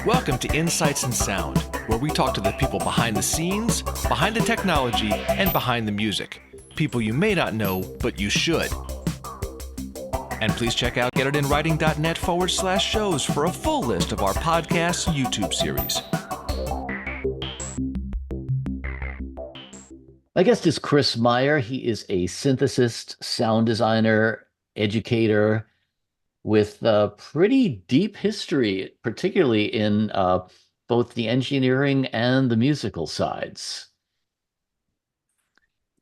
Welcome to Insights in Sound, where we talk to the people behind the scenes, behind the technology, and behind the music. People you may not know, but you should. And please check out getitinwriting.net/shows for a full list of our podcast YouTube series. My guest is Chris Meyer. He is a synthesist, sound designer, educator with a pretty deep history, particularly in both the engineering and the musical sides.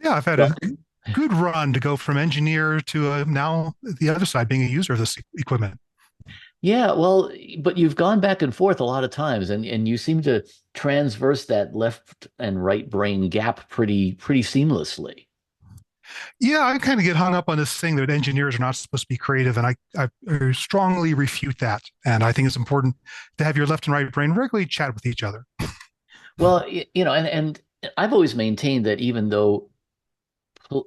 Yeah, I've had a good run to go from engineer to now the other side, being a user of this equipment. Yeah, well, but you've gone back and forth a lot of times, and you seem to transverse that left and right brain gap pretty seamlessly. Yeah, I kind of get hung up on this thing that engineers are not supposed to be creative, and I strongly refute that. And I think it's important to have your left and right brain regularly chat with each other. Well, and I've always maintained that even though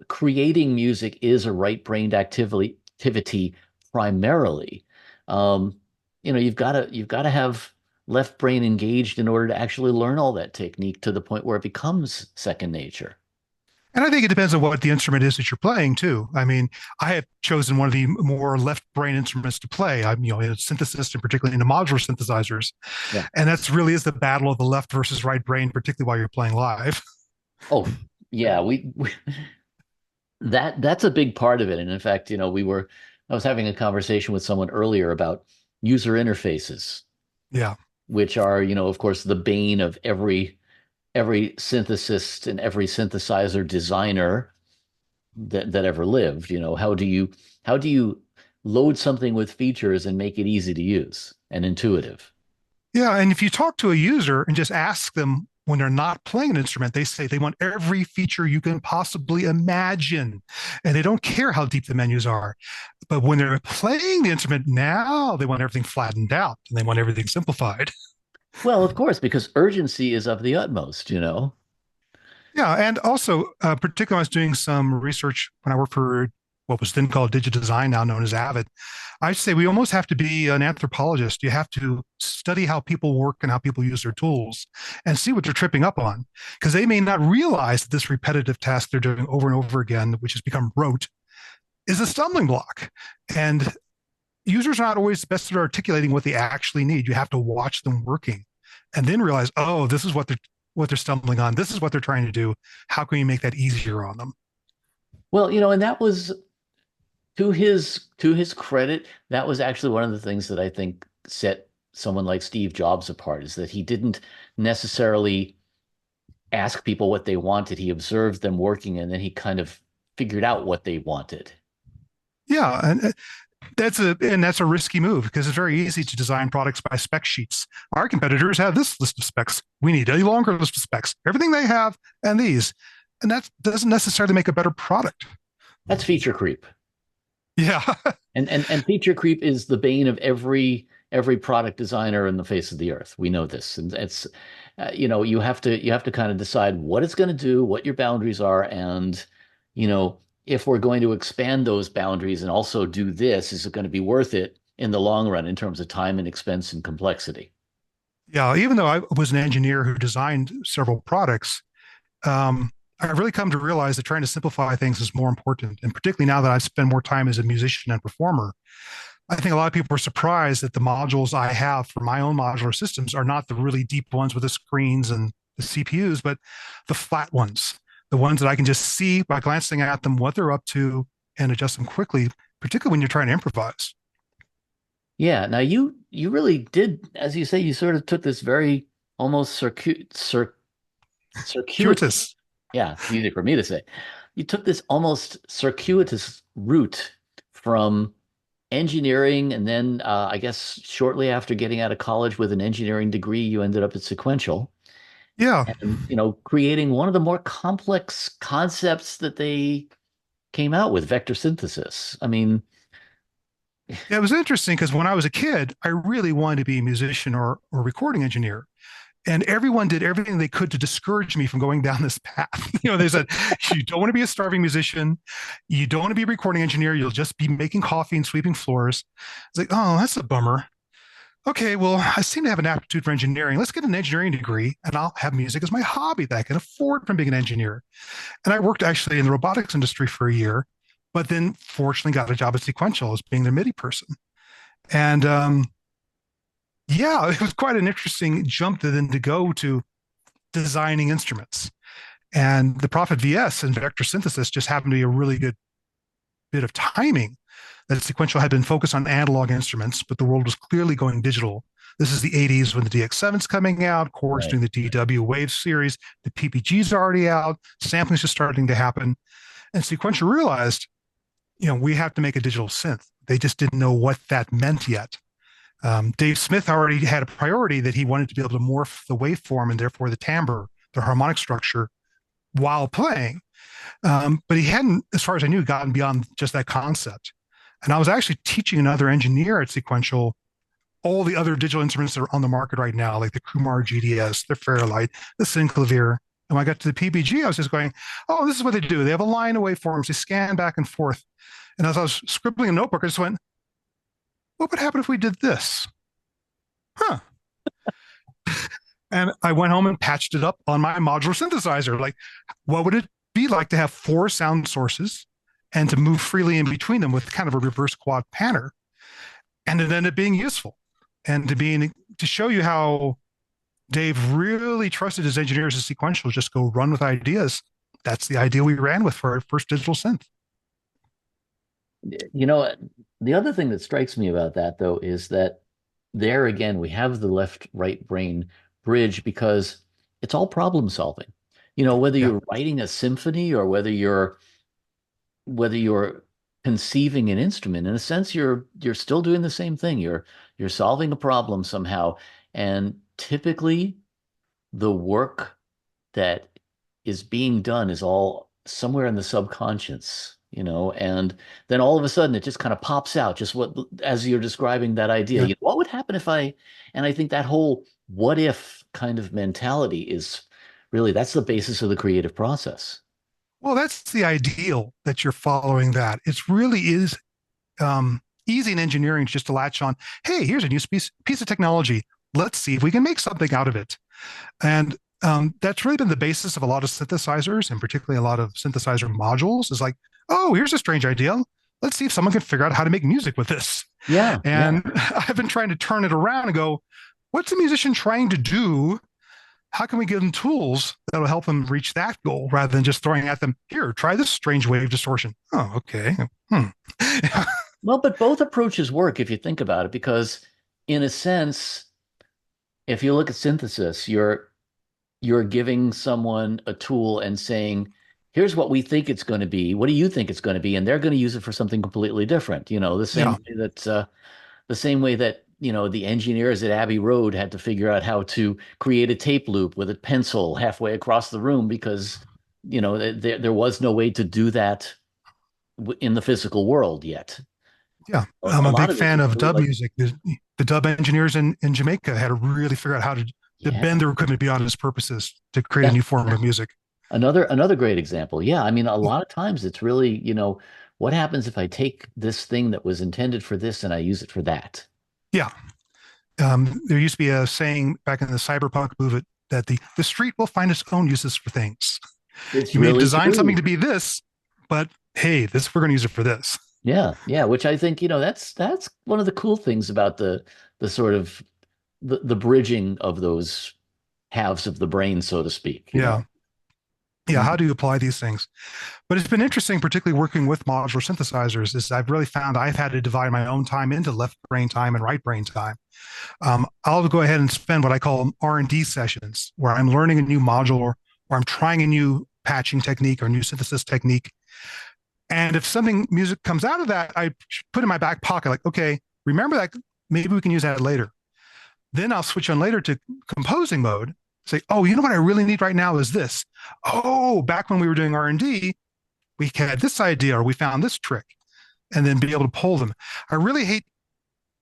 creating music is a right-brained activity primarily, you've got to have left brain engaged in order to actually learn all that technique to the point where it becomes second nature. And I think it depends on what the instrument is that you're playing too. I mean, I have chosen one of the more left brain instruments to play. I'm, a synthesist, and particularly into modular synthesizers. Yeah. And that's really is the battle of the left versus right brain, particularly while you're playing live. Oh, yeah, that's a big part of it. And in fact, I was having a conversation with someone earlier about user interfaces. Yeah. Which are, of course, the bane of every synthesist and every synthesizer designer that ever lived. How do you load something with features and make it easy to use and intuitive? Yeah, and if you talk to a user and just ask them when they're not playing an instrument, they say they want every feature you can possibly imagine, and they don't care how deep the menus are. But when they're playing the instrument now, they want everything flattened out and they want everything simplified. Well, of course, because urgency is of the utmost, Yeah, and also, particularly I was doing some research when I worked for what was then called DigiDesign, now known as Avid. I'd say we almost have to be an anthropologist. You have to study how people work and how people use their tools and see what they're tripping up on, because they may not realize that this repetitive task they're doing over and over again, which has become rote, is a stumbling block. And users are not always best at articulating what they actually need. You have to watch them working and then realize, oh, this is what they're stumbling on. This is what they're trying to do. How can we make that easier on them? Well, and that was to his credit, that was actually one of the things that I think set someone like Steve Jobs apart, is that he didn't necessarily ask people what they wanted. He observed them working, and then he kind of figured out what they wanted. Yeah, and that's a risky move, because it's very easy to design products by spec sheets. Our competitors have this list of specs. We need a longer list of specs. Everything they have and these. And that doesn't necessarily make a better product. That's feature creep. Yeah. and feature creep is the bane of every product designer in the face of the earth. We know this. And it's you have to kind of decide what it's going to do, what your boundaries are, and if we're going to expand those boundaries and also do this, is it going to be worth it in the long run in terms of time and expense and complexity? Yeah, even though I was an engineer who designed several products, I've really come to realize that trying to simplify things is more important. And particularly now that I've spent more time as a musician and performer, I think a lot of people are surprised that the modules I have for my own modular systems are not the really deep ones with the screens and the CPUs, but the flat ones. The ones that I can just see by glancing at them, what they're up to, and adjust them quickly, particularly when you're trying to improvise. Yeah. Now you really did, as you say, you sort of took this very almost circuitous. Yeah, it's easy for me to say. You took this almost circuitous route from engineering, and then I guess shortly after getting out of college with an engineering degree, you ended up at Sequential. Yeah. And, creating one of the more complex concepts that they came out with, vector synthesis. I mean, yeah, it was interesting because when I was a kid, I really wanted to be a musician or recording engineer. And everyone did everything they could to discourage me from going down this path. They said, you don't want to be a starving musician. You don't want to be a recording engineer. You'll just be making coffee and sweeping floors. It's like, oh, that's a bummer. okay, well, I seem to have an aptitude for engineering. Let's get an engineering degree and I'll have music as my hobby that I can afford from being an engineer. And I worked actually in the robotics industry for a year, but then fortunately got a job at Sequential as being the MIDI person. And yeah, it was quite an interesting jump to then to go to designing instruments. And the Prophet VS and Vector Synthesis just happened to be a really good bit of timing that Sequential had been focused on analog instruments, but the world was clearly going digital. This is the 80s when the DX7's coming out, Korg's Right. doing the DW Wave series, the PPG's already out, sampling's just starting to happen. And Sequential realized, we have to make a digital synth. They just didn't know what that meant yet. Dave Smith already had a priority that he wanted to be able to morph the waveform and therefore the timbre, the harmonic structure while playing. But he hadn't, as far as I knew, gotten beyond just that concept. And I was actually teaching another engineer at Sequential all the other digital instruments that are on the market right now, like the Kumar GDS, the Fairlight, the Synclavier. And when I got to the PPG, I was just going, oh, this is what they do. They have a line of waveforms. They scan back and forth. And as I was scribbling a notebook, I just went, what would happen if we did this? Huh. And I went home and patched it up on my modular synthesizer. Like, what would it be like to have 4 sound sources and to move freely in between them with kind of a reverse quad panner? And it ended up being useful. And to show you how Dave really trusted his engineers as Sequential, just go run with ideas. That's the idea we ran with for our first digital synth. You know, the other thing that strikes me about that, though, is that there again, we have the left-right brain bridge because it's all problem solving. Whether Yeah. you're writing a symphony or whether you're conceiving an instrument, in a sense, you're still doing the same thing. You're solving a problem somehow. And typically the work that is being done is all somewhere in the subconscious, and then all of a sudden it just kind of pops out, just as you're describing that idea, Yeah. what would happen if and I think that whole what if kind of mentality is really, that's the basis of the creative process. Well, that's the ideal that you're following that. It really is easy in engineering just to latch on, hey, here's a new piece of technology. Let's see if we can make something out of it. And that's really been the basis of a lot of synthesizers, and particularly a lot of synthesizer modules, is like, oh, here's a strange idea. Let's see if someone can figure out how to make music with this. Yeah, yeah. And I've been trying to turn it around and go, what's a musician trying to do? How can we give them tools that will help them reach that goal rather than just throwing at them, here, try this strange wave distortion. Oh, okay. Well, but both approaches work if you think about it, because in a sense, if you look at synthesis, you're giving someone a tool and saying, here's what we think it's going to be. What do you think it's going to be? And they're going to use it for something completely different. Yeah. The same way that, the engineers at Abbey Road had to figure out how to create a tape loop with a pencil halfway across the room because, there was no way to do that in the physical world yet. Yeah. A I'm a lot big of this fan is of really dub like, music. The dub engineers in Jamaica had to really figure out how to yeah, bend their equipment beyond its purposes to create a yeah. new form of music. Another great example. Yeah, I mean, a lot of times it's really, what happens if I take this thing that was intended for this and I use it for that? Yeah. There used to be a saying back in the cyberpunk movement that the street will find its own uses for things. It's You may really design something true. to be this, but hey, this we're going to use it for this. Yeah, yeah, which I think, that's one of the cool things about the sort of the bridging of those halves of the brain, so to speak. Yeah. Yeah. How do you apply these things? But it's been interesting, particularly working with modular synthesizers, is I've really found I've had to divide my own time into left brain time and right brain time. I'll go ahead and spend what I call R&D sessions where I'm learning a new module or I'm trying a new patching technique or new synthesis technique. And if something music comes out of that, I put in my back pocket, like, okay, remember that, maybe we can use that later. Then I'll switch on later to composing mode, say, oh, you know what I really need right now is this. Oh, back when we were doing R&D, we had this idea or we found this trick, and then be able to pull them. I really hate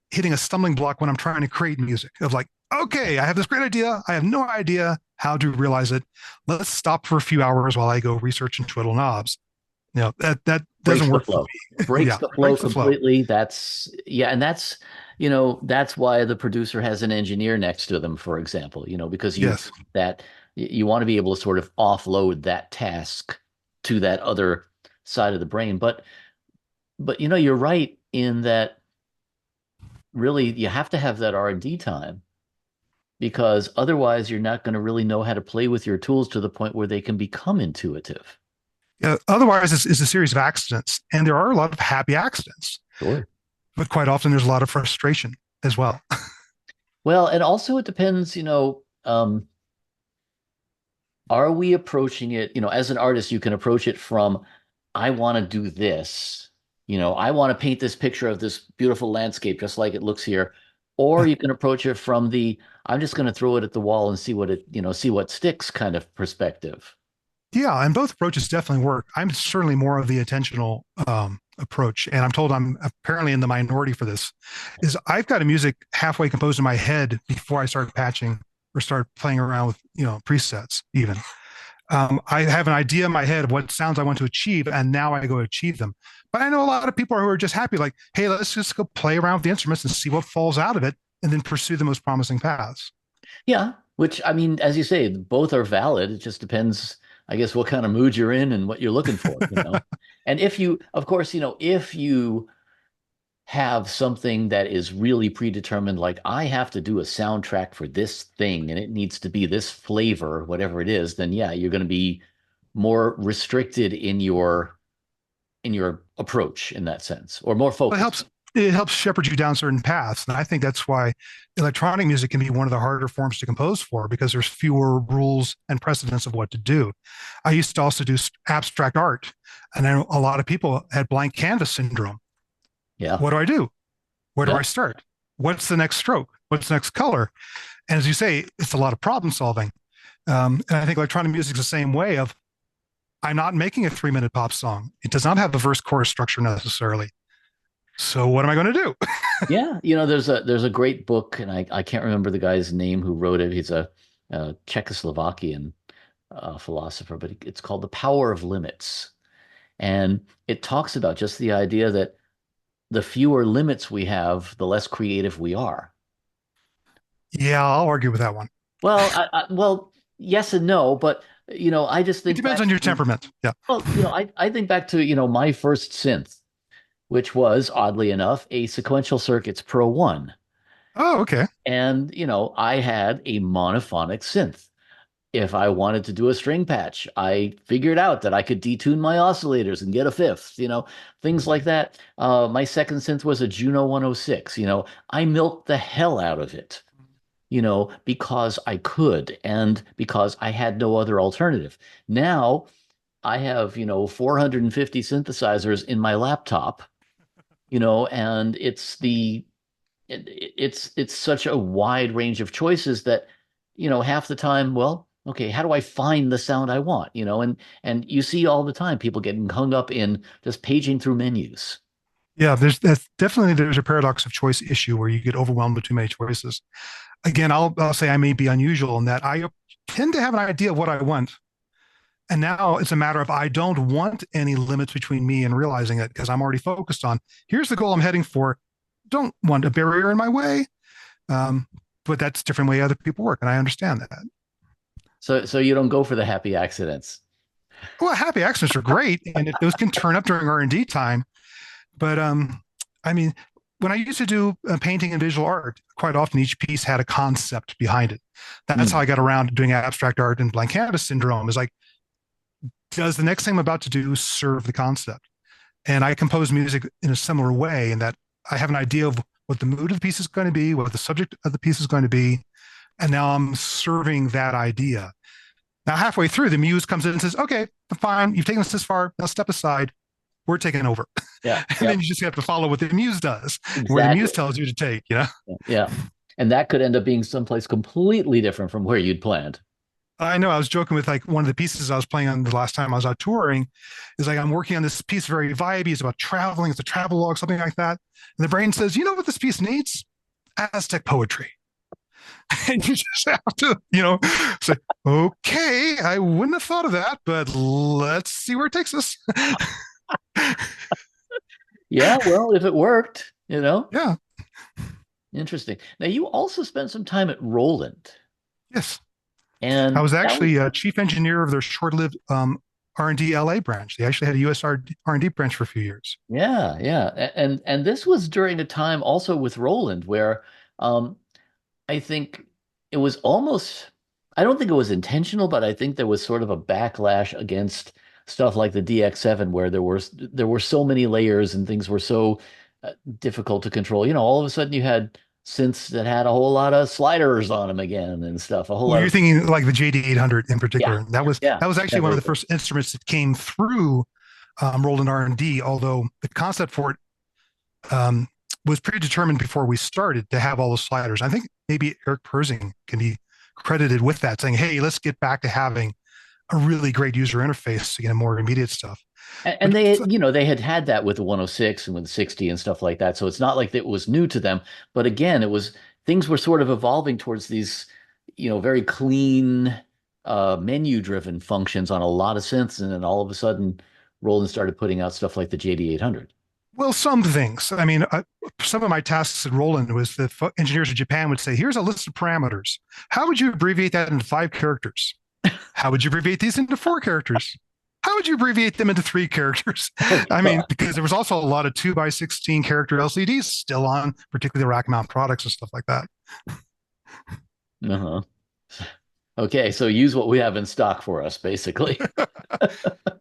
hitting a stumbling block when I'm trying to create music of like, okay, I have this great idea. I have no idea how to realize it. Let's stop for a few hours while I go research and twiddle knobs. That Breaks doesn't the work for flow. me. Breaks Yeah, the flow breaks the flow. completely. That's, yeah, and that's, that's why the producer has an engineer next to them, for example, because Yes. you want to be able to sort of offload that task to that other side of the brain. But you're right in that really you have to have that R&D time because otherwise you're not going to really know how to play with your tools to the point where they can become intuitive. Yeah. Otherwise, it's a series of accidents, and there are a lot of happy accidents, Sure. but quite often there's a lot of frustration as well. Well, and also it depends, are we approaching it, as an artist, you can approach it from, I want to do this, I want to paint this picture of this beautiful landscape just like it looks here. Or you can approach it from the, I'm just going to throw it at the wall and see what sticks kind of perspective. Yeah, and both approaches definitely work. I'm certainly more of the attentional approach, and I'm told I'm apparently in the minority for this. Is I've got a music halfway composed in my head before I start patching or start playing around with presets. Even I have an idea in my head of what sounds I want to achieve, and now I go achieve them. But I know a lot of people who are just happy, like, hey, let's just go play around with the instruments and see what falls out of it, and then pursue the most promising paths. Yeah, which I mean, as you say, both are valid. It just depends, I guess, what kind of mood you're in and what you're looking for. And if you, of course, if you have something that is really predetermined, like I have to do a soundtrack for this thing and it needs to be this flavor, whatever it is, then yeah, you're going to be more restricted in your approach in that sense, or more It focused. helps it helps shepherd you down certain paths. And I think that's why electronic music can be one of the harder forms to compose for because there's fewer rules and precedents of what to do. I used to also do abstract art, and I know a lot of people had blank canvas syndrome. Yeah, What do I do? Where do yeah, I start? What's the next stroke? What's the next color? And as you say, it's a lot of problem solving. And I think electronic music is the same way of I'm not making a 3-minute pop song. It does not have a verse chorus structure necessarily. So what am I going to do? yeah. There's a great book, and I can't remember the guy's name who wrote it. He's a Czechoslovakian philosopher, but it's called The Power of Limits. And it talks about just the idea that the fewer limits we have, the less creative we are. Yeah, I'll argue with that one. Well, well, yes and no, but I just It think depends back on your to, temperament. Yeah. well, I think back to, my first synth, which was oddly enough a Sequential Circuits Pro 1. Oh, okay. And, I had a monophonic synth. If I wanted to do a string patch, I figured out that I could detune my oscillators and get a fifth, things like that. My second synth was a Juno 106. I milked the hell out of it, because I could and because I had no other alternative. Now I have, 450 synthesizers in my laptop, and it's such a wide range of choices that half the time, well, okay, how do I find the sound I want, and you see all the time people getting hung up in just paging through menus. Yeah, there's a paradox of choice issue where you get overwhelmed with too many choices. Again, I'll say I may be unusual in that I tend to have an idea of what I want. And now it's a matter of I don't want any limits between me and realizing it because I'm already focused on here's the goal I'm heading for. Don't want a barrier in my way. Um, but that's a different way other people work. And I understand that. So you don't go for the happy accidents. Well, happy accidents are great. And if those can turn up during R&D time. But I mean, when I used to do painting and visual art, quite often each piece had a concept behind it. That's how Mm. I got around to doing abstract art and blank canvas syndrome is like, does the next thing I'm about to do serve the concept? And I compose music in a similar way in that I have an idea of what the mood of the piece is going to be, what the subject of the piece is going to be. And now I'm serving that idea. Now, halfway through, the muse comes in and says, okay, fine, you've taken us this far. Now step aside. We're taking over. Yeah, And then yep, you just have to follow what the muse does, where the muse exactly. tells you to take. Yeah. And that could end up being someplace completely different from where you'd planned. I know I was joking with like one of the pieces I was playing on the last time I was out touring is like I'm working on this piece very vibey. It's about traveling. It's a travel log, something like that. And the brain says, you know what this piece needs? Aztec poetry. And you just have to, say, okay, I wouldn't have thought of that, but let's see where it takes us. Yeah, well, if it worked. Yeah. Interesting. Now, you also spent some time at Roland, Yes. I and was that was actually chief engineer of their short-lived R&D LA branch. They actually had a US R&D branch for a few years. yeah, yeah. And this was during a time also with Roland where um, I think it was almost, I don't think it was intentional, but I think there was sort of a backlash against stuff like the DX7 where there were so many layers and things were so difficult to control. All of a sudden you had synths that had a whole lot of sliders on them again and stuff, a whole Well, lot you're of, thinking like the JD800 in yeah, particular. That was yeah, that was actually that one of very the good. first instruments that came through Roland R&D. Although the concept for it um, was predetermined before we started to have all the sliders. I think maybe Eric Persing can be credited with that, saying, "Hey, let's get back to having a really great user interface to get more immediate stuff." And But they had that with the 106 and with the 60 and stuff like that. So it's not like it was new to them. But again, it was things were sort of evolving towards these, very clean, menu-driven functions on a lot of synths. And then all of a sudden, Roland started putting out stuff like the JD800. well, some things. I mean, some of my tasks at Roland was that engineers in Japan would say, "Here's a list of parameters. How would you abbreviate that into 5 characters? How would you abbreviate these into 4 characters? How would you abbreviate them into 3 characters?" Oh, I mean, God. because there was also a lot of 2 by 16 character LCDs still on, particularly the rack mount products and stuff like that. Uh-huh. Okay, so use what we have in stock for us, basically.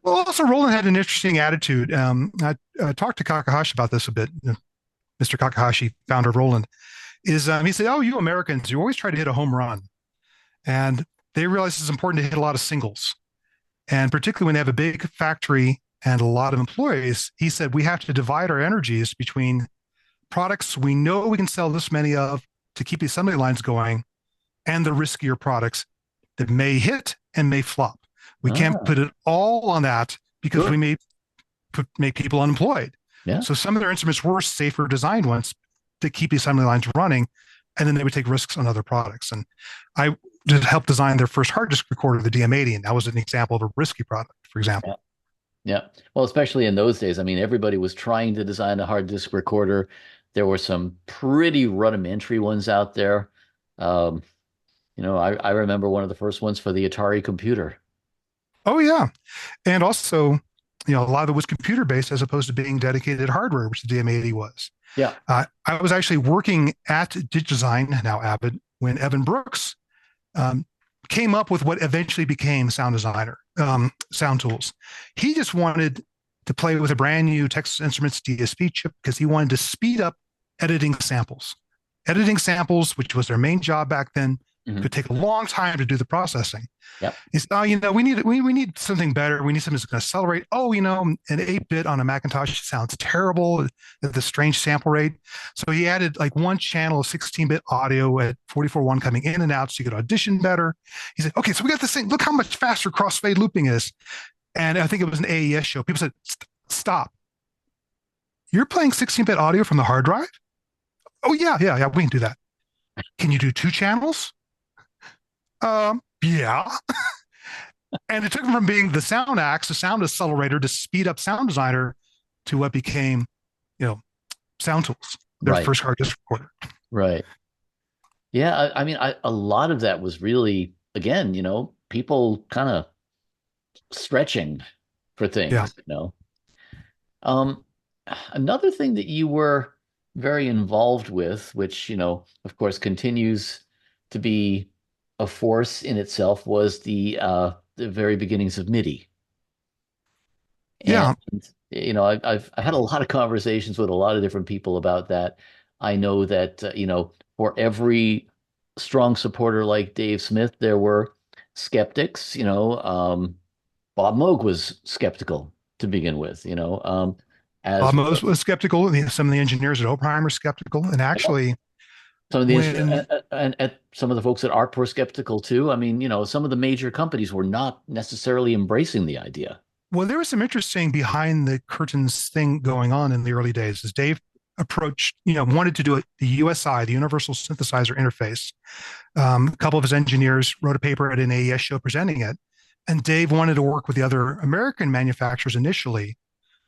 Well, also Roland had an interesting attitude. I talked to Kakahashi about this a bit. Mr. Kakahashi, founder of Roland, is he said, "Oh, you Americans, you always try to hit a home run," and they realize it's important to hit a lot of singles. And particularly when they have a big factory and a lot of employees, he said, we have to divide our energies between products we know we can sell this many of to keep the assembly lines going and the riskier products that may hit and may flop. We can't Ah, put it all on that because we sure. may make people unemployed. Yeah. So some of their instruments were safer designed ones to keep the assembly lines running, and then they would take risks on other products. And I just helped design their first hard disk recorder, the DM80, and that was an example of a risky product, for Yeah. example. Yeah. Well, especially in those days. I mean, everybody was trying to design a hard disk recorder. There were some pretty rudimentary ones out there. Um, I remember one of the first ones for the Atari computer. Oh yeah, and also, a lot of it was computer based as opposed to being dedicated hardware, which the DM80 was. Yeah. I was actually working at DigDesign, now Avid, when Evan Brooks um, came up with what eventually became Sound Designer, Sound Tools. He just wanted to play with a brand new Texas Instruments DSP chip because he wanted to speed up editing samples. Editing samples, which was their main job back then, Hmm. could take a long time to do the processing. Yep. He said, "Oh, we need something better. We need something that's going to accelerate. Oh, an 8-bit on a Macintosh sounds terrible at the strange sample rate." So he added like one channel of 16-bit audio at 44.1 coming in and out so you could audition better. He said, "Okay, so we got this thing. Look how much faster crossfade looping is." And I think it was an AES show. People said, "Stop. You're playing 16-bit audio from the hard drive?" "Oh, yeah, yeah, yeah, we can do that." "Can you do 2 channels?" Yeah. And it took him from being the sound axe, the sound accelerator to speed up Sound Designer to what became, Sound Tools, their Right. first hard disk recorder. Right. Yeah. I mean, a lot of that was really, again, people kind of stretching for Yeah. things. Um, Another thing that you were very involved with, which, of course, continues to be a force in itself, was the very beginnings of MIDI. And, Yeah. I had a lot of conversations with a lot of different people about that. I know that, for every strong supporter like Dave Smith, there were skeptics. Bob Moog was skeptical to begin with, as Bob Mose was skeptical. And some of the engineers at Oppenheimer were skeptical. And actually, some of the when, and some of the folks at ARP were skeptical too. I mean, some of the major companies were not necessarily embracing the idea. well, there was some interesting behind the curtains thing going on in the early days as Dave approached, wanted to do it, the USI, the Universal Synthesizer Interface. A couple of his engineers wrote a paper at an AES show presenting it. And Dave wanted to work with the other American manufacturers initially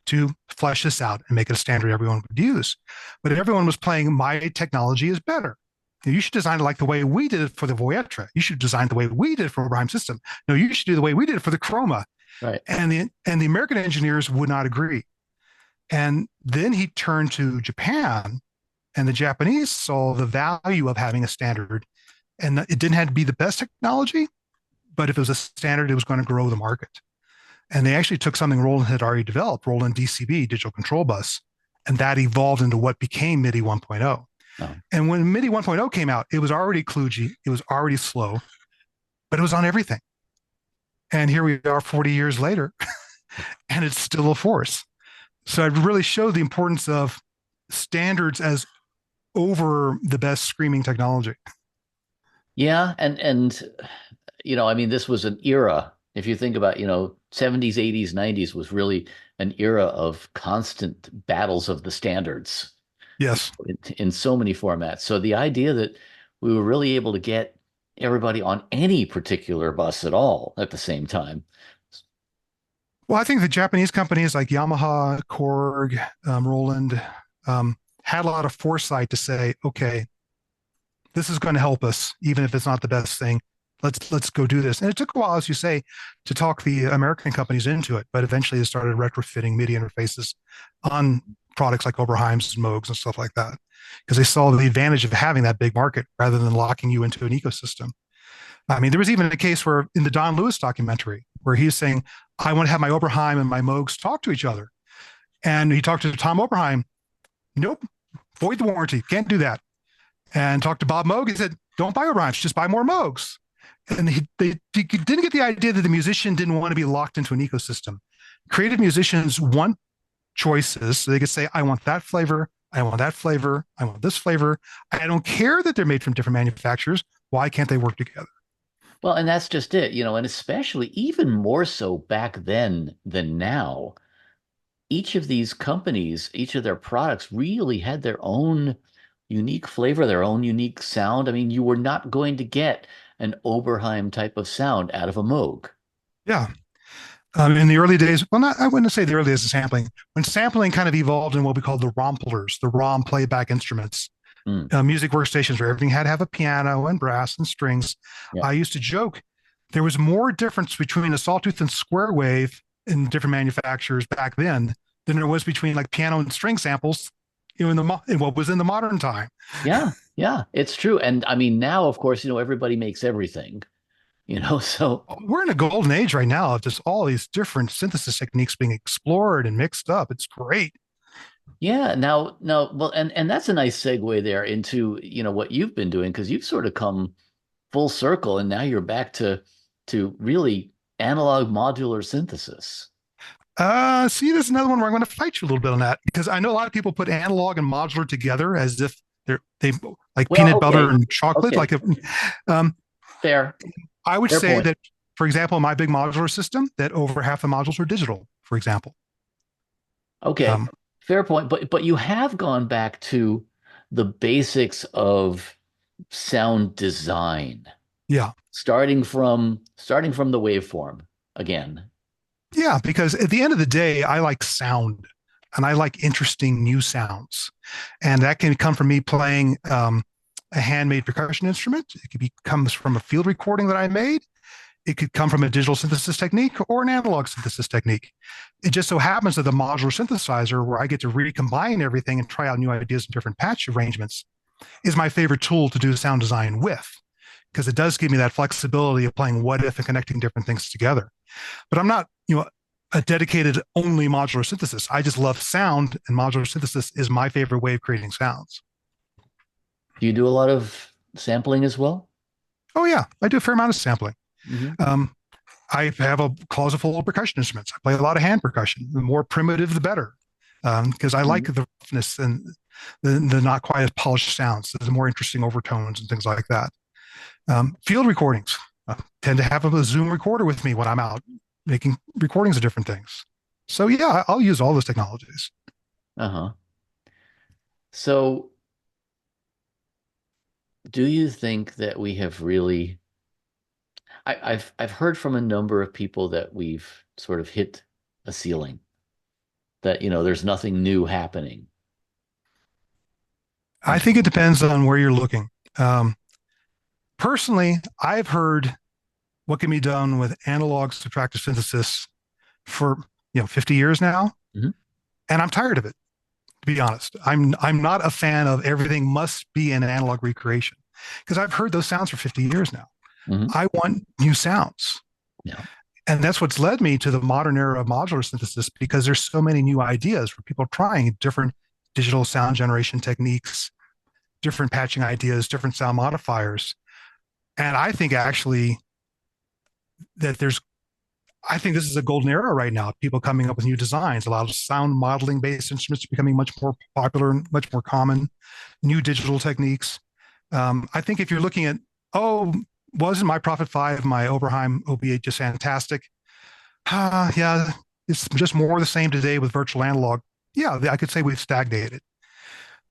to flesh this out and make it a standard everyone would use. But everyone was playing, my technology is better. You should design it like the way we did it for the Voyetra. You should design it the way we did it for Oberheim system. No, you should do the way we did it for the Chroma. Right. And the American engineers would not agree. And then he turned to Japan, and the Japanese saw the value of having a standard. And it didn't have to be the best technology, but if it was a standard, it was going to grow the market. And they actually took something Roland had already developed, Roland DCB, digital control bus, and that evolved into what became MIDI 1.0. Oh. And when MIDI 1.0 came out, it was already kludgy, it was already slow, but it was on everything. And here we are 40 years later, and it's still a force. So it really showed the importance of standards as over the best screaming technology. Yeah, and I mean, this was an era. If you think about, 70s, 80s, 90s was really an era of constant battles of the standards. Yes. In so many formats. So the idea that we were really able to get everybody on any particular bus at all at the same time. Well, I think the Japanese companies like Yamaha, Korg, Roland had a lot of foresight to say, okay, this is going to help us, even if it's not the best thing. Let's go do this. And it took a while, as you say, to talk the American companies into it, but eventually they started retrofitting MIDI interfaces on products like Oberheims and Moogs and stuff like that, because they saw the advantage of having that big market rather than locking you into an ecosystem. I mean, there was even a case where in the Don Lewis documentary where he's saying, I want to have my Oberheim and my Moogs talk to each other. And he talked to Tom Oberheim. Nope, void the warranty. Can't do that. And talked to Bob Moog. He said, don't buy Oberheims, just buy more Moogs. And he didn't get the idea that the musician didn't want to be locked into an ecosystem. Creative musicians want choices. So they could say, I want that flavor. I want that flavor. I want this flavor. I don't care that they're made from different manufacturers. Why can't they work together? Well, and that's just it, and especially even more so back then than now, each of these companies, each of their products really had their own unique flavor, their own unique sound. I mean, you were not going to get an Oberheim type of sound out of a Moog. Yeah. In the early days, well, I wouldn't say the early days of sampling, when sampling kind of evolved in what we call the ROMplers, the ROM playback instruments, music workstations where everything had to have a piano and brass and strings. Yeah. I used to joke there was more difference between a sawtooth and square wave in different manufacturers back then than there was between like piano and string samples in what was in the modern time. Yeah, it's true. And I mean, now, of course, everybody makes everything. So we're in a golden age right now of just all these different synthesis techniques being explored and mixed up. It's great. Yeah. Now, well, and that's a nice segue there into, what you've been doing, because you've sort of come full circle and now you're back to really analog modular synthesis. See, there's another one where I'm going to fight you a little bit on that, because I know a lot of people put analog and modular together as if they like peanut butter and chocolate. Okay. Like fair. I would say that, for example, in my big modular system, that over half the modules are digital, for example. Okay, fair point. But you have gone back to the basics of sound design. Yeah. Starting from the waveform again. Yeah, because at the end of the day, I like sound and I like interesting new sounds. And that can come from me playing a handmade percussion instrument. It comes from a field recording that I made. It could come from a digital synthesis technique or an analog synthesis technique. It just so happens that the modular synthesizer, where I get to recombine everything and try out new ideas and different patch arrangements, is my favorite tool to do sound design with, because it does give me that flexibility of playing what if and connecting different things together. But I'm not, a dedicated only modular synthesis. I just love sound, and modular synthesis is my favorite way of creating sounds. Do you do a lot of sampling as well? Oh yeah, I do a fair amount of sampling. Mm-hmm. I have a closet full of percussion instruments. I play a lot of hand percussion. The more primitive, the better, because I like the roughness and the not quite as polished sounds, the more interesting overtones and things like that. Field recordings. I tend to have a Zoom recorder with me when I'm out making recordings of different things. So yeah, I'll use all those technologies. So do you think that we have really, I've heard from a number of people that we've sort of hit a ceiling, that, there's nothing new happening. I think it depends on where you're looking. Um, Personally, I've heard what can be done with analog subtractive synthesis for 50 years now, Mhm. and I'm tired of it. To be honest, I'm not a fan of everything must be an analog recreation because I've heard those sounds for 50 years now. Mhm. I want new sounds. Yeah. And that's what's led me to the modern era of modular synthesis because there's so many new ideas for people trying different digital sound generation techniques, different patching ideas, different sound modifiers. And I think actually that I think this is a golden era right now. People coming up with new designs, a lot of sound modeling based instruments becoming much more popular and much more common, new digital techniques. I think if you're looking at, oh, wasn't my Prophet 5, my Oberheim OB8 just fantastic? Yeah, it's just more of the same today with virtual analog. Yeah, I could say we've stagnated.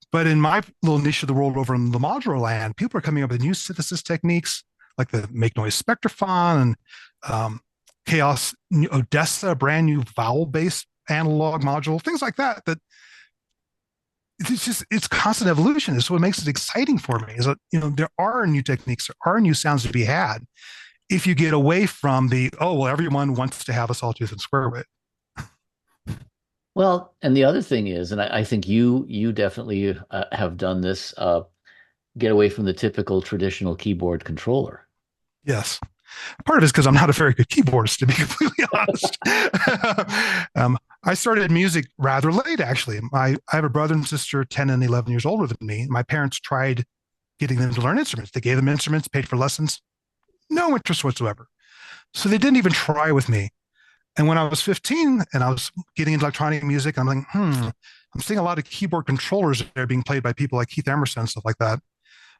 But in my little niche of the world over in the modular land, people are coming up with new synthesis techniques like the make noise spectrophone and chaos Odessa, brand new vowel based analog module, things like that. That it's constant evolution. Is what makes it exciting for me. Is that there are new techniques, there are new sounds to be had. If you get away from the everyone wants to have a sawtooth and square wave. Well, and the other thing is, and I think you definitely have done this, get away from the typical traditional keyboard controller. Yes. Part of it is because I'm not a very good keyboardist, to be completely honest. I started music rather late, actually. I have a brother and sister, 10 and 11 years older than me. My parents tried getting them to learn instruments. They gave them instruments, paid for lessons, no interest whatsoever. So they didn't even try with me. And when I was 15 and I was getting into electronic music, I'm like, I'm seeing a lot of keyboard controllers that are being played by people like Keith Emerson and stuff like that.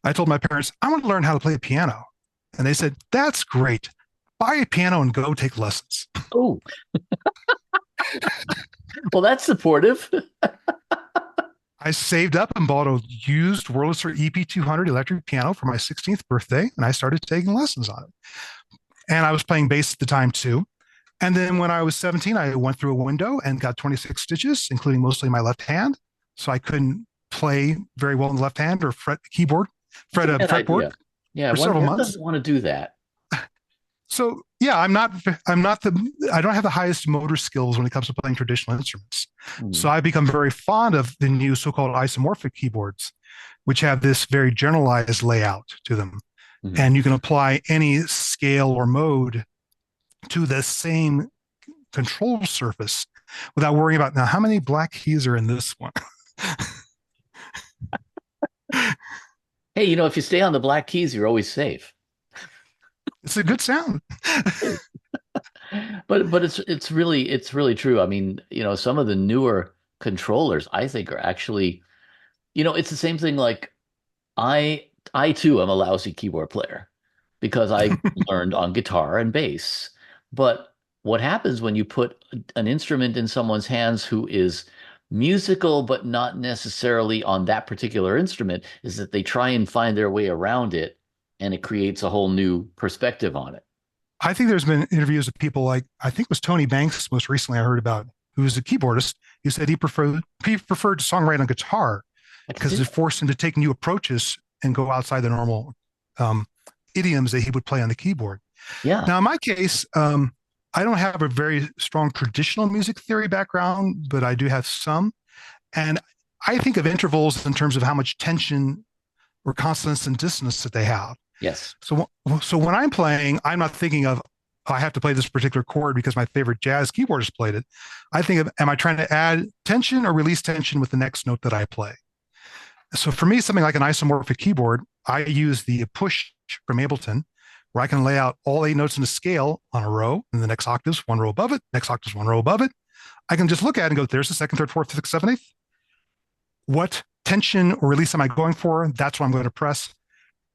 I told my parents, I want to learn how to play a piano. And they said, that's great. Buy a piano and go take lessons. Oh, well, that's supportive. I saved up and bought a used Wurlitzer EP200 electric piano for my 16th birthday, and I started taking lessons on it. And I was playing bass at the time too. And then when I was 17, I went through a window and got 26 stitches, including mostly my left hand. So I couldn't play very well in the left hand or fret the keyboard, fret a fretboard Yeah, for several months. Doesn't want to do that. So yeah, I don't have the highest motor skills when it comes to playing traditional instruments. So I've become very fond of the new so-called isomorphic keyboards, which have this very generalized layout to them. And you can apply any scale or mode to the same control surface without worrying about now how many black keys are in this one. Hey, if you stay on the black keys, you're always safe. It's a good sound. But it's really true. I mean, some of the newer controllers I think are actually, it's the same thing. Like I too am a lousy keyboard player because I learned on guitar and bass. But what happens when you put an instrument in someone's hands who is musical but not necessarily on that particular instrument is that they try and find their way around it, and it creates a whole new perspective on it. I think there's been interviews with people like, I think it was Tony Banks most recently I heard about, who was a keyboardist. He said he preferred to songwrite on guitar because it forced him to take new approaches and go outside the normal idioms that he would play on the keyboard. Yeah. Now, in my case, I don't have a very strong traditional music theory background, but I do have some. And I think of intervals in terms of how much tension or consonance and dissonance that they have. Yes. So when I'm playing, I'm not thinking of, I have to play this particular chord because my favorite jazz keyboardist played it. I think of, am I trying to add tension or release tension with the next note that I play? So for me, something like an isomorphic keyboard, I use the push from Ableton, where I can lay out all 8 notes in a scale on a row, and the next octave's one row above it, next octave's one row above it. I can just look at it and go, there's the second, third, fourth, fifth, seventh, eighth. What tension or release am I going for? That's what I'm going to press.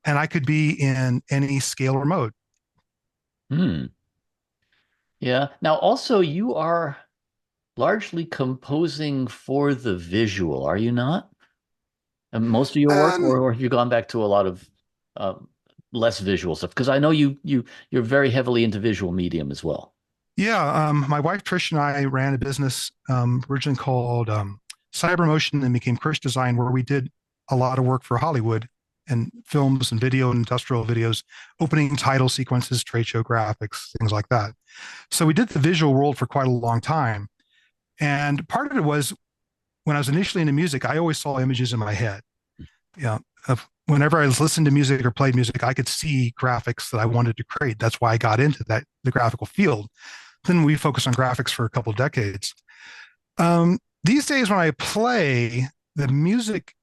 And I could be in any scale or mode. Yeah. Now, also, you are largely composing for the visual, are you not? And most of your work, or have you gone back to a lot of less visual stuff? Because I know you're very heavily into visual medium as well. Yeah, my wife Trish and I ran a business originally called Cybermotion and became Krish Design, where we did a lot of work for Hollywood and films and video and industrial videos, opening title sequences, trade show graphics, things like that. So we did the visual world for quite a long time. And part of it was when I was initially into music, I always saw images in my head. Yeah. Whenever I listened to music or played music, I could see graphics that I wanted to create. That's why I got into the graphical field. Then we focused on graphics for a couple of decades. These days, when I play, the music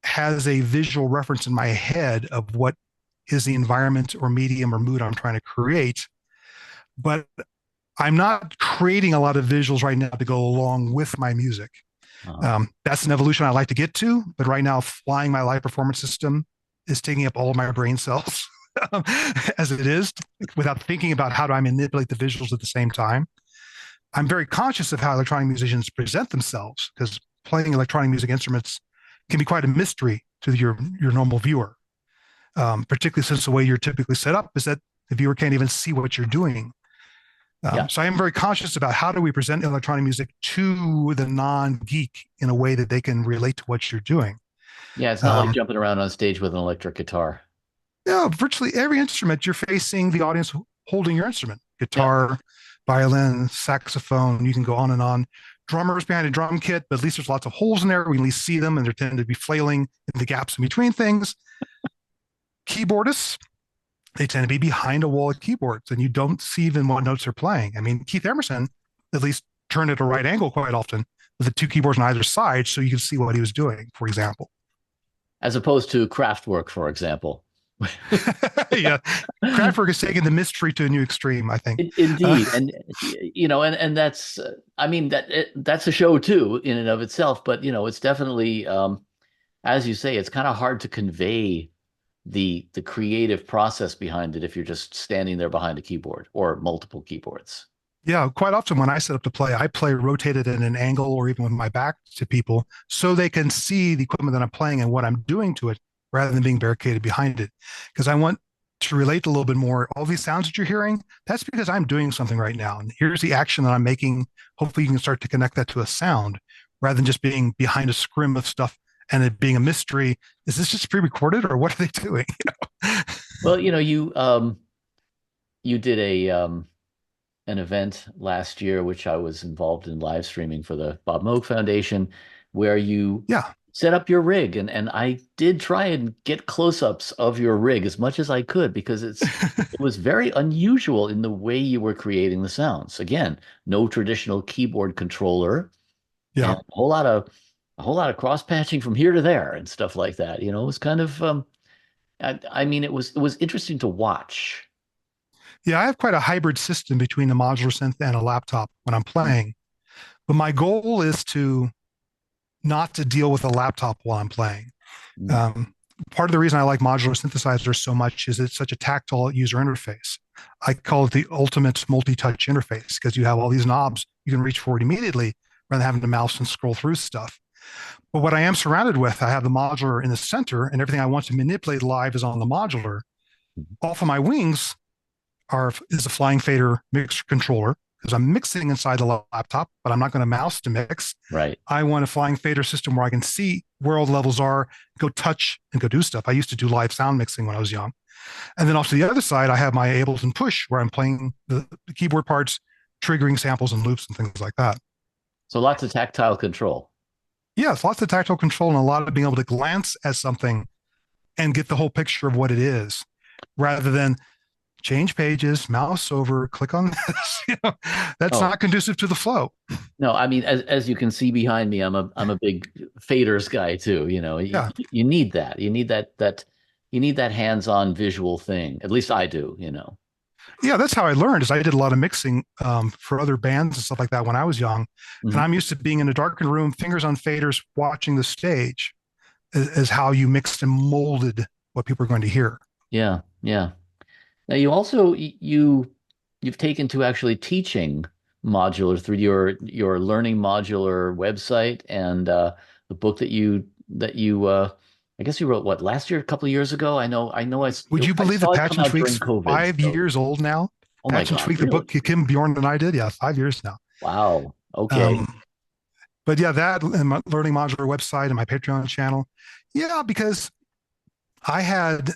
has a visual reference in my head of what is the environment or medium or mood I'm trying to create. But I'm not creating a lot of visuals right now to go along with my music. That's an evolution I'd like to get to, but right now, flying my live performance system is taking up all of my brain cells as it is, without thinking about how do I manipulate the visuals at the same time. I'm very conscious of how electronic musicians present themselves because playing electronic music instruments can be quite a mystery to your normal viewer, particularly since the way you're typically set up is that the viewer can't even see what you're doing. Yeah. So I am very conscious about how do we present electronic music to the non-geek in a way that they can relate to what you're doing. Yeah, it's not like jumping around on stage with an electric guitar. Yeah, virtually every instrument you're facing the audience holding your instrument. Yeah. Guitar, violin, saxophone, you can go on and on. Drummers behind a drum kit, but at least there's lots of holes in there. We can at least see them and they tend to be flailing in the gaps in between things. Keyboardists, they tend to be behind a wall of keyboards and you don't see even what notes they're playing. I mean, Keith Emerson at least turned at a right angle quite often with the two keyboards on either side so you can see what he was doing, for example. As opposed to Kraftwerk, for example. Yeah, Kraftwerk is taking the mystery to a new extreme, I think. Indeed, and that's, I mean, that's a show too in and of itself. But it's definitely, as you say, it's kind of hard to convey the creative process behind it if you're just standing there behind a keyboard or multiple keyboards. Yeah, quite often when I set up to play, I play rotated at an angle or even with my back to people so they can see the equipment that I'm playing and what I'm doing to it rather than being barricaded behind it. Because I want to relate a little bit more. All these sounds that you're hearing, that's because I'm doing something right now. And here's the action that I'm making. Hopefully you can start to connect that to a sound rather than just being behind a scrim of stuff and it being a mystery. Is this just pre-recorded or what are they doing? Well, you did an event last year, which I was involved in live streaming for the Bob Moog Foundation, where you Yeah. set up your rig. And I did try and get close-ups of your rig as much as I could because it was very unusual in the way you were creating the sounds. Again, no traditional keyboard controller. Yeah. And a whole lot of cross-patching from here to there and stuff like that. It was kind of I mean, it was interesting to watch. Yeah, I have quite a hybrid system between a modular synth and a laptop when I'm playing. But my goal is to not to deal with a laptop while I'm playing. Mm. Part of the reason I like modular synthesizers so much is it's such a tactile user interface. I call it the ultimate multi-touch interface because you have all these knobs you can reach for it immediately rather than having to mouse and scroll through stuff. But what I am surrounded with, I have the modular in the center and everything I want to manipulate live is on the modular. Off of my wings is a flying fader mixer controller because I'm mixing inside the laptop, but I'm not going to mouse to mix. Right. I want a flying fader system where I can see where all the levels are, go touch and go do stuff. I used to do live sound mixing when I was young. And then off to the other side, I have my Ableton Push where I'm playing the keyboard parts, triggering samples and loops and things like that. So lots of tactile control. Yes, lots of tactile control and a lot of being able to glance at something and get the whole picture of what it is rather than change pages, mouse over, click on this. That's not conducive to the flow. No, I mean, as you can see behind me, I'm a big faders guy too. Yeah. You need that. You need that hands-on visual thing. At least I do. Yeah, that's how I learned. Is I did a lot of mixing for other bands and stuff like that when I was young, and I'm used to being in a darkened room, fingers on faders, watching the stage, as how you mixed and molded what people are going to hear. Yeah, yeah. Now you also you've taken to actually teaching modular through your Learning Modular website and the book that you I guess you wrote last year, a couple of years ago. I know. Would you believe the saw it Passion come out during Tweak's COVID, 5 years old now? Oh my patch and God, tweak the really? book Kim Bjorn and I did. Yeah, 5 years now. Wow. Okay. Um, but yeah, that and my learning modular website and my Patreon channel. Yeah, because I had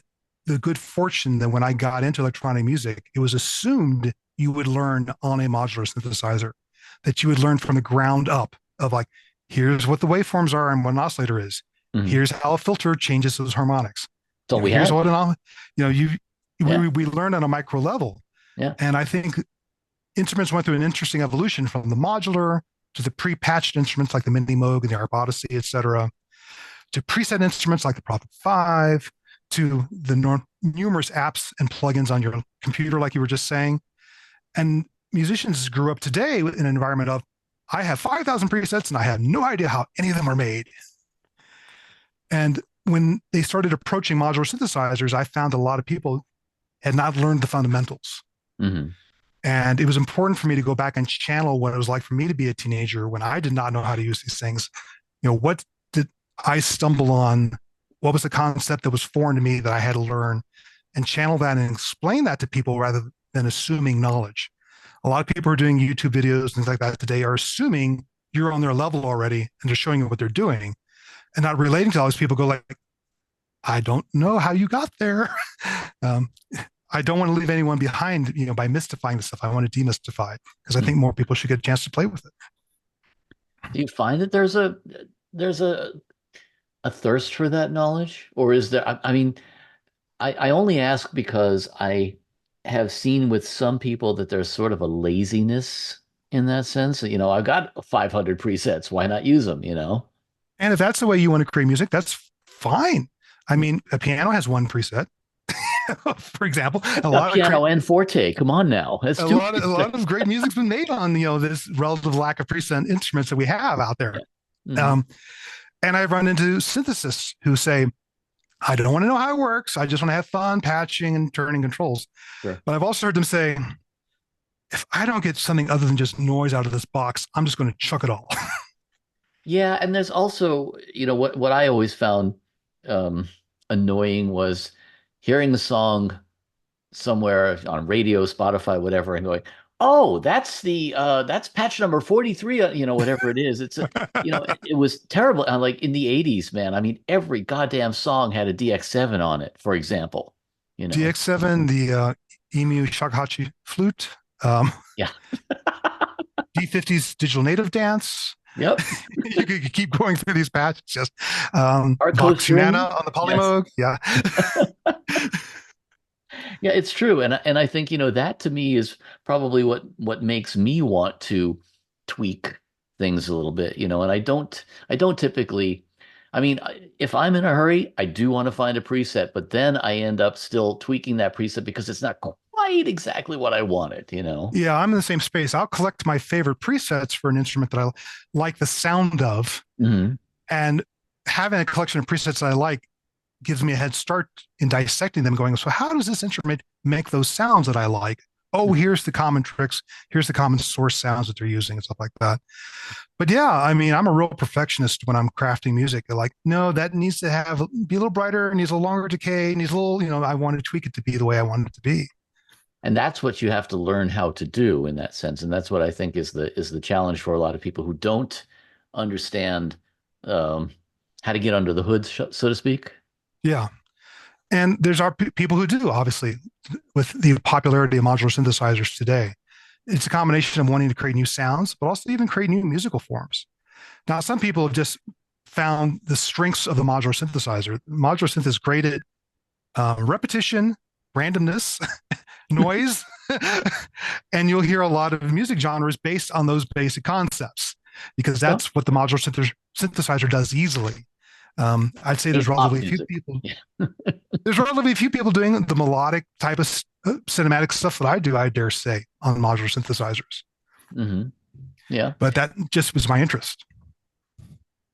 the good fortune that when I got into electronic music, it was assumed you would learn on a modular synthesizer, that you would learn from the ground up of like, here's what the waveforms are and what an oscillator is. Mhm. Here's how a filter changes those harmonics. That's all we Here's had. what an, you Yeah. we learned on a micro level. Yeah. And I think instruments went through an interesting evolution from the modular to the pre-patched instruments like the Mini Moog and the Harp Odyssey, et cetera, to preset instruments like the Prophet 5, to the numerous apps and plugins on your computer, like you were just saying. And musicians grew up today in an environment of, I have 5,000 presets and I have no idea how any of them are made. And when they started approaching modular synthesizers, I found a lot of people had not learned the fundamentals. Hmm. And it was important for me to go back and channel what it was like for me to be a teenager when I did not know how to use these things. What did I stumble on? What was the concept that was foreign to me that I had to learn, and channel that and explain that to people rather than assuming knowledge. A lot of people are doing YouTube videos and things like that today are assuming you're on their level already and they're showing you what they're doing and not relating to all these people go like, I don't know how you got there. um, I don't want to leave anyone behind, by mystifying the stuff. I want to demystify it because I think more people should get a chance to play with it. Do you find that there's a thirst for that knowledge, or is there? I mean, I only ask because I have seen with some people that there's sort of a laziness in that sense. I've got 500 presets. Why not use them? And if that's the way you want to create music, that's fine. I mean, a piano has one preset, for example. A lot piano and forte. Come on now, that's a lot of great music's been made on this relative lack of preset instruments that we have out there. Yeah. Mm-hmm. And I've run into synthesists who say, I don't want to know how it works. I just want to have fun patching and turning controls. Sure. But I've also heard them say, if I don't get something other than just noise out of this box, I'm just going to chuck it all. Yeah, and there's also, what I always found annoying was hearing the song somewhere on radio, Spotify, whatever, and going, oh, that's patch number 43, whatever it is. It was terrible. Like in the 80s, man. I mean, every goddamn song had a DX7 on it, for example. DX7, the EMU Shakuhachi flute. Yeah. D50's digital native dance. Yep. You could keep going through these patches. Just Vox Humana on the Polymoog. Yes. Yeah. Yeah, it's true. And I think, that to me is probably what makes me want to tweak things a little bit, and I don't typically, I mean, if I'm in a hurry, I do want to find a preset, but then I end up still tweaking that preset because it's not quite exactly what I wanted, Yeah, I'm in the same space. I'll collect my favorite presets for an instrument that I like the sound of. Mm-hmm. And having a collection of presets that I like gives me a head start in dissecting them, going, so how does this instrument make those sounds that I like? Oh, here's the common tricks. Here's the common source sounds that they're using and stuff like that. But yeah, I mean, I'm a real perfectionist when I'm crafting music. Like, no, that needs to be a little brighter, needs a longer decay, needs a little, I want to tweak it to be the way I want it to be. And that's what you have to learn how to do in that sense. And that's what I think is the challenge for a lot of people who don't understand how to get under the hood, so to speak. Yeah. And there's people who do, obviously, with the popularity of modular synthesizers today. It's a combination of wanting to create new sounds, but also even create new musical forms. Now, some people have just found the strengths of the modular synthesizer. Modular synth is great at repetition, randomness, noise, and you'll hear a lot of music genres based on those basic concepts because that's what the modular synthesizer does easily. I'd say there's relatively few people. Yeah. There's relatively few people doing the melodic type of cinematic stuff that I do, I dare say, on modular synthesizers. Mm-hmm. Yeah. But that just was my interest.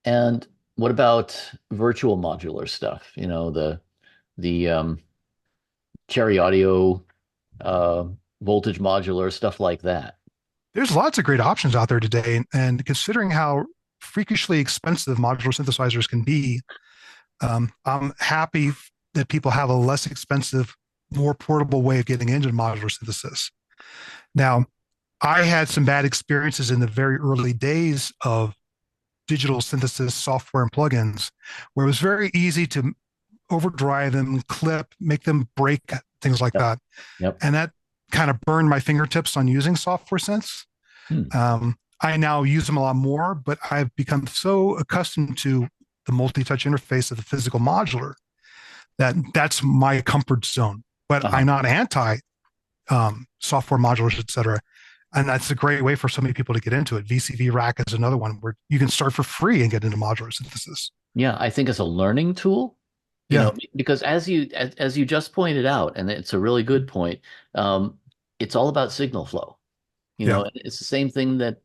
And what about virtual modular stuff? The Cherry Audio, voltage modular, stuff like that. There's lots of great options out there today. And considering how freakishly expensive modular synthesizers can be, I'm happy that people have a less expensive, more portable way of getting into modular synthesis. Now, I had some bad experiences in the very early days of digital synthesis software and plugins, where it was very easy to overdrive them, clip, make them break, things like Yep. that. Yep. And that kind of burned my fingertips on using software synths. Hmm. I now use them a lot more, but I've become so accustomed to the multi-touch interface of the physical modular that that's my comfort zone. But Uh-huh. I'm not anti software modulars, et cetera. And that's a great way for so many people to get into it. VCV Rack is another one where you can start for free and get into modular synthesis. Yeah, I think as a learning tool, Yeah. because as you just pointed out, and it's a really good point, um, it's all about signal flow. Yeah. And it's the same thing that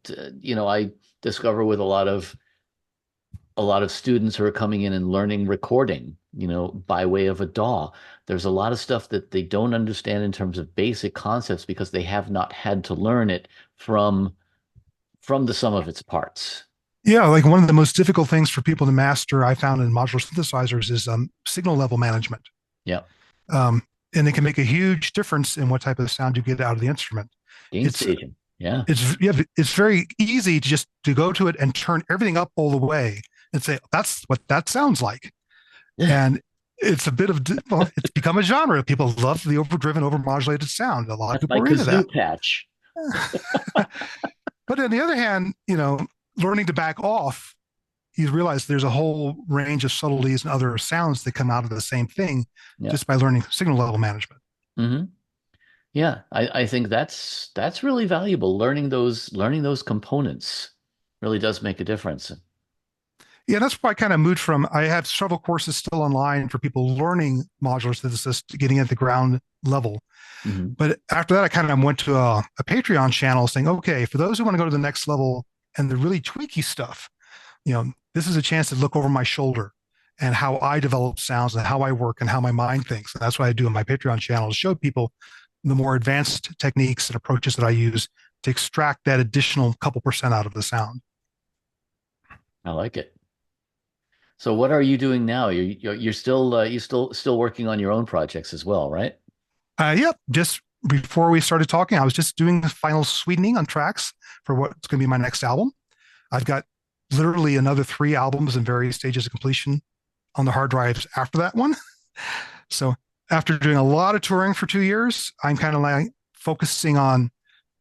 I discover with a lot of students who are coming in and learning recording, by way of a DAW. There's a lot of stuff that they don't understand in terms of basic concepts because they have not had to learn it from the sum of its parts. Yeah. Like one of the most difficult things for people to master, I found in modular synthesizers, is signal level management. Yeah. Um, and it can make a huge difference in what type of sound you get out of the instrument. Gain It's staging. Yeah. it's very easy to just to go to it and turn everything up all the way and say that's what that sounds like. And it's a bit of well, it's become a genre. People love the overdriven, overmodulated sound. A lot of That's my people are into that. kazoo patch. But on the other hand, learning to back off, you realize there's a whole range of subtleties and other sounds that come out of the same thing Yeah. just by learning signal level management. Hmm. Yeah. I think that's really valuable. Learning those components really does make a difference. Yeah, that's why I kind of moved from. I have several courses still online for people learning modular synthesis, getting at the ground level. Hmm. But after that, I kind of went to a Patreon channel saying, okay, for those who want to go to the next level and the really tweaky stuff, this is a chance to look over my shoulder and how I develop sounds and how I work and how my mind thinks. And that's what I do on my Patreon channel to show people the more advanced techniques and approaches that I use to extract that additional couple percent out of the sound. I like it. So what are you doing now? You're still working on your own projects as well, right? Yep. Just before we started talking, I was just doing the final sweetening on tracks for what's going to be my next album. I've got literally another 3 albums in various stages of completion on the hard drives after that one. So after doing a lot of touring for 2 years, I'm kind of like focusing on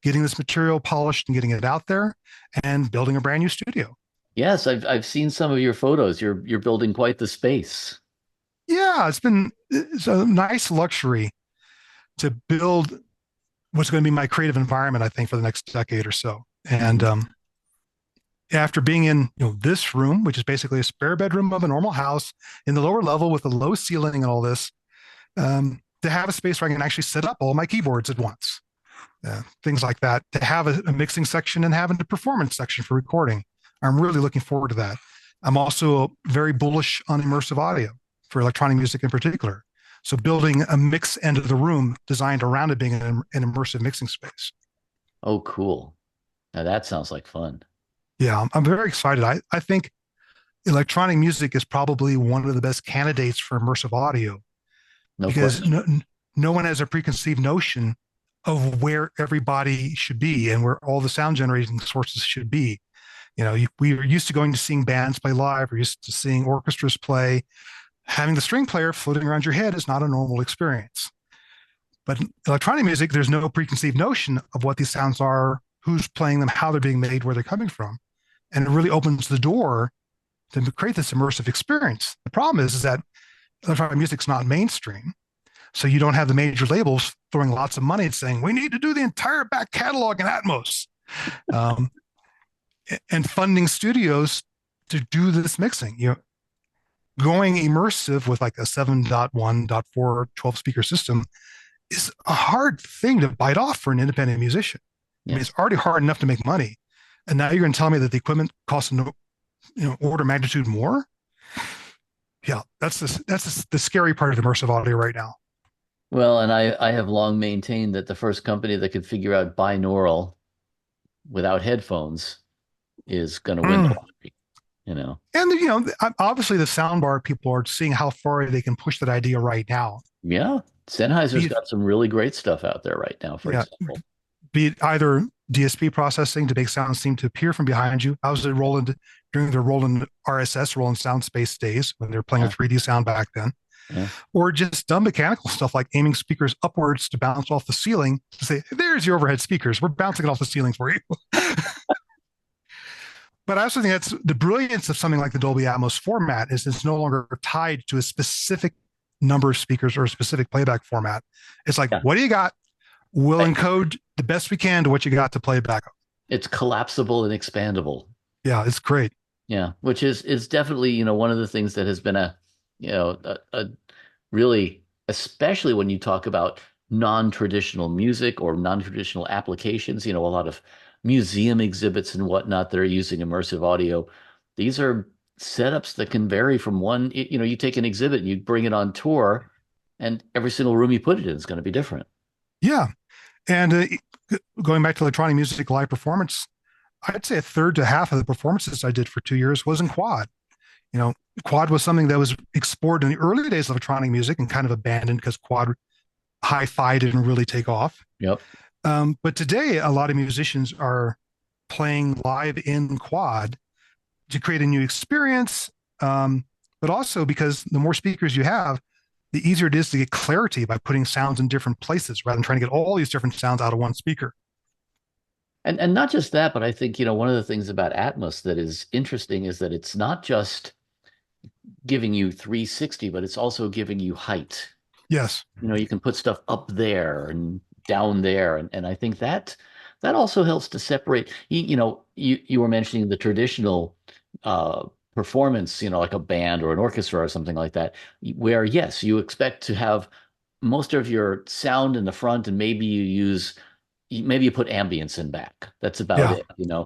getting this material polished and getting it out there and building a brand new studio. Yes, I've seen some of your photos. You're building quite the space. Yeah, it's a nice luxury to build what's going to be my creative environment, I think, for the next decade or so. And Mhm. after being in this room, which is basically a spare bedroom of a normal house in the lower level with a low ceiling and all this, to have a space where I can actually set up all my keyboards at once, things like that, to have a mixing section and having a performance section for recording. I'm really looking forward to that. I'm also very bullish on immersive audio for electronic music in particular. So building a mix end of the room designed around it being an immersive mixing space. Oh, cool. Now that sounds like fun. Yeah, I'm very excited. I think electronic music is probably one of the best candidates for immersive audio No because question. no one has a preconceived notion of where everybody should be and where all the sound generating sources should be. We were used to going to seeing bands play live. We're used to seeing orchestras play. Having the string player floating around your head is not a normal experience. But in electronic music, there's no preconceived notion of what these sounds are, who's playing them, how they're being made, where they're coming from. And it really opens the door to create this immersive experience. The problem is that electronic music's not mainstream. So you don't have the major labels throwing lots of money and saying, we need to do the entire back catalog in Atmos. Um, and funding studios to do this mixing. Going immersive with like a 7.1.4 12 speaker system is a hard thing to bite off for an independent musician. I mean, Yes. it's already hard enough to make money. And now you're going to tell me that the equipment costs order of magnitude more. Yeah, that's the scary part of immersive audio right now. Well, and I have long maintained that the first company that could figure out binaural without headphones is going to win the Mm. lottery. And obviously the soundbar people are seeing how far they can push that idea right now. Yeah. Sennheiser's The- got some really great stuff out there right now, for yeah, example. be it either DSP processing to make sounds seem to appear from behind you. I was during the Roland RSS, Roland Sound Space days when they were playing Yeah. with 3D sound back then. Yeah. Or just dumb mechanical stuff like aiming speakers upwards to bounce off the ceiling to say, there's your overhead speakers. We're bouncing it off the ceiling for you. But I also think that's the brilliance of something like the Dolby Atmos format is it's no longer tied to a specific number of speakers or a specific playback format. It's like, what do you got? We'll encode the best we can to what you got to play back. It's collapsible and expandable. Yeah, it's great. Yeah, which is definitely, one of the things that has been a really, especially when you talk about non-traditional music or non-traditional applications, a lot of museum exhibits and whatnot that are using immersive audio. These are setups that can vary from one, you take an exhibit and you bring it on tour and every single room you put it in is going to be different. Yeah. And going back to electronic music live performance, I'd say a third to half of the performances I did for 2 years was in quad. Quad was something that was explored in the early days of electronic music and kind of abandoned because quad hi-fi didn't really take off. Yep. But today, a lot of musicians are playing live in quad to create a new experience, but also because the more speakers you have, the easier it is to get clarity by putting sounds in different places rather than trying to get all these different sounds out of one speaker. And not just that, but I think, one of the things about Atmos that is interesting is that it's not just giving you 360, but it's also giving you height. Yes. You can put stuff up there and down there. And I think that also helps to separate, you were mentioning the traditional performance, like a band or an orchestra or something like that, where yes, you expect to have most of your sound in the front and maybe you put ambience in back. That's about it,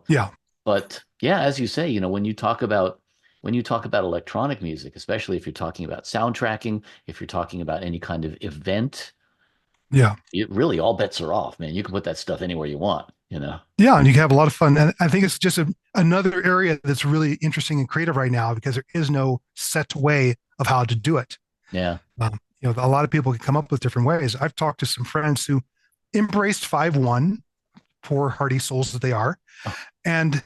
Yeah. But yeah, as you say, when you talk about electronic music, especially if you're talking about soundtracking, if you're talking about any kind of event, yeah, it really all bets are off, man. You can put that stuff anywhere you want, Yeah, and you can have a lot of fun. And I think it's just another area that's really interesting and creative right now because there is no set way of how to do it. Yeah. A lot of people can come up with different ways. I've talked to some friends who embraced 5.1, poor hardy souls that they are, and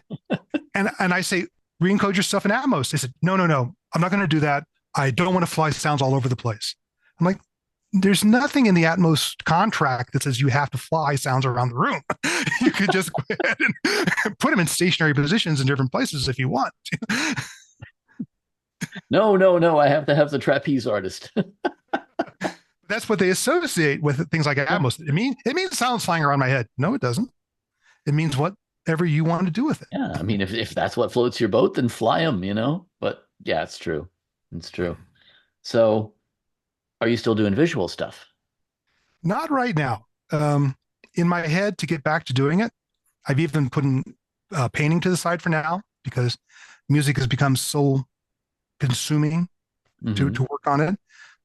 I say, re-encode your stuff in Atmos. They said, no, I'm not going to do that. I don't want to fly sounds all over the place. I'm like, there's nothing in the Atmos contract that says you have to fly sounds around the room. You could just go ahead and put them in stationary positions in different places if you want. No, I have to have the trapeze artist. That's what they associate with things like Atmos. It means sounds flying around my head. No, it doesn't. It means whatever you want to do with it. Yeah, I mean, if that's what floats your boat, then fly them, But yeah, it's true. It's true. So, are you still doing visual stuff? Not right now. In my head, to get back to doing it, I've even put painting to the side for now because music has become so consuming to work on it.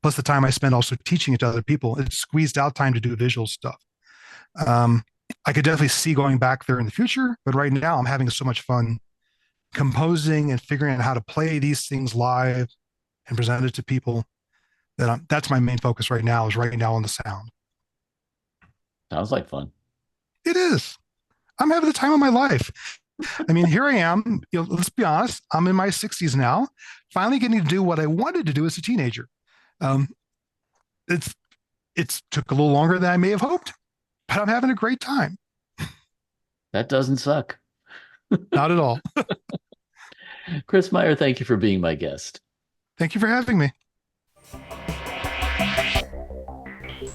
Plus the time I spend also teaching it to other people, it's squeezed out time to do visual stuff. I could definitely see going back there in the future, but right now I'm having so much fun composing and figuring out how to play these things live and present it to people that's my main focus right now on the sound. Sounds like fun. It is. I'm having the time of my life. I mean, here I am, let's be honest, I'm in my 60s now, finally getting to do what I wanted to do as a teenager. It's took a little longer than I may have hoped, but I'm having a great time. That doesn't suck. Not at all. Chris Meyer, thank you for being my guest. Thank you for having me.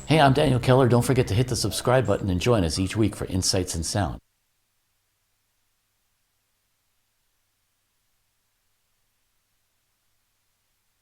Hey, I'm Daniel Keller. Don't forget to hit the subscribe button and join us each week for Insights in Sound.